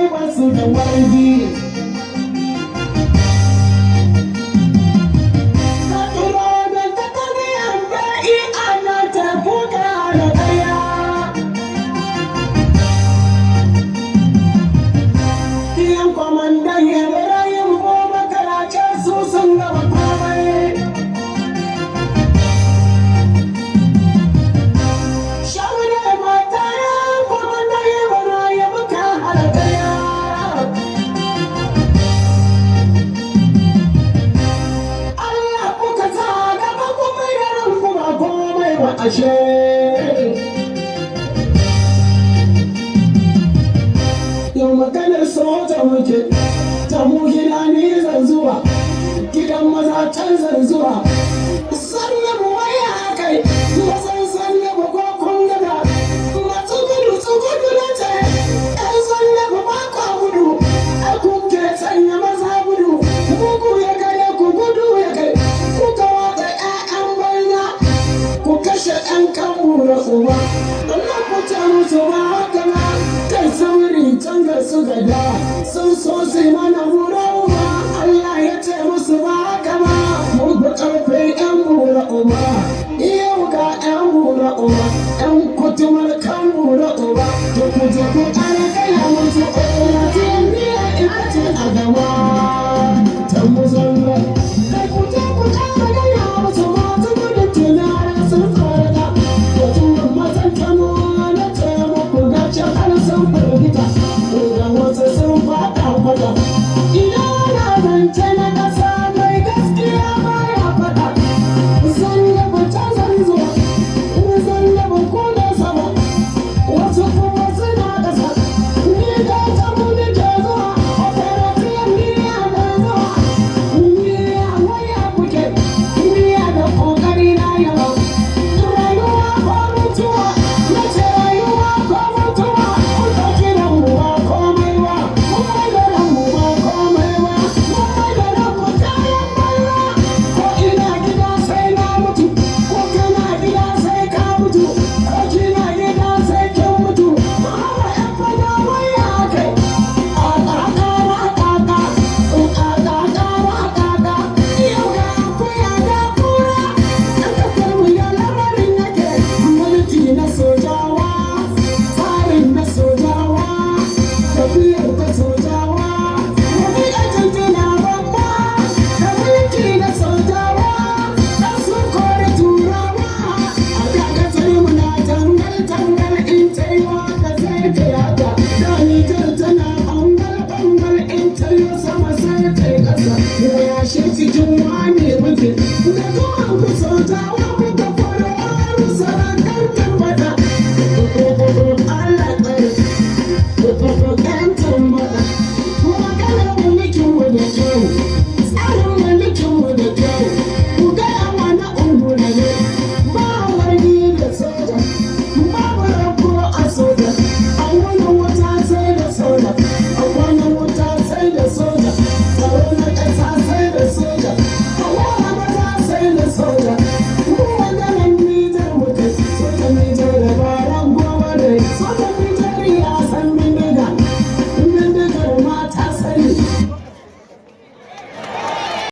komai basu da wargi. Kwamandan Ibrahim ko makarace su sun gaba komai. Shaune mata ya kwamandan Ibrahim ka halakaya. Allah kuka sa gaba kuma yaran kuma komai wa ashe. Yau maganar soja muke, ta mu gida ni zan zuwa, gidan maza can zan zuwa. Sanyabu waya kai, wasan sanyabu ko kun gada, masu gudu na ce, ‘yan sanyabu ba kwa gudu, a kuke sanya maza gudu, mugu ya gane ku gudu ya kai, kuka wata ‘ya'yan banza, ku kashe ‘yan kanmu da uba, Allah ku ta musu ba haka ba. Kai sauri canza su gada sun so su mana hura uba Allah ya ce musu ba haka ba mun fi ƙarfin ƴan hura uba yau ga ƴan hura uba ƴan kutumar kan hura uba to ku je ku ƙara gaya musu ƙoƙora ta miya ita ce a gaba ta muzalla kai ku je ku ƙara gaya musu masu gudun tunanin sun farga wajen mazan kamo na ce muku ga can har sun firgita da wasu sun faɗa kwata ina na zance na ƙasa mai gaskiya baya faɗa zan yaba ta zan zuwa zan yaba ko da sama wasu kuma suna ƙasa ni da ta muni ke zuwa operation niya na zuwa niya waya kuke niya da ƙoƙari na yaba rayuwa ko mutuwa na ce rayuwa ko mutuwa kuka kiran mu ba komai ba kuma da ranmu ba komai ba kuma da ranmu kayan balla ko ina gida sai na mutu ko kana gida sai ka mutu ko kina gida sai kin mutu hawa ƴan fada waya kai yau ga akuya da kura ɗan kasar mu ya lamarin yake mulki na sojawa tsarin na sojawa tafiyar ta sojawa mafi ajantuna babba da mulki na sojawa ɗan sun kore turawa a dakatar mu na tangal in ta yi waka sai ta yada da nijar tana bangal in ta yi sama sai ta yi ƙasa ya yashe cikin wane muke da zuwan ku sojawa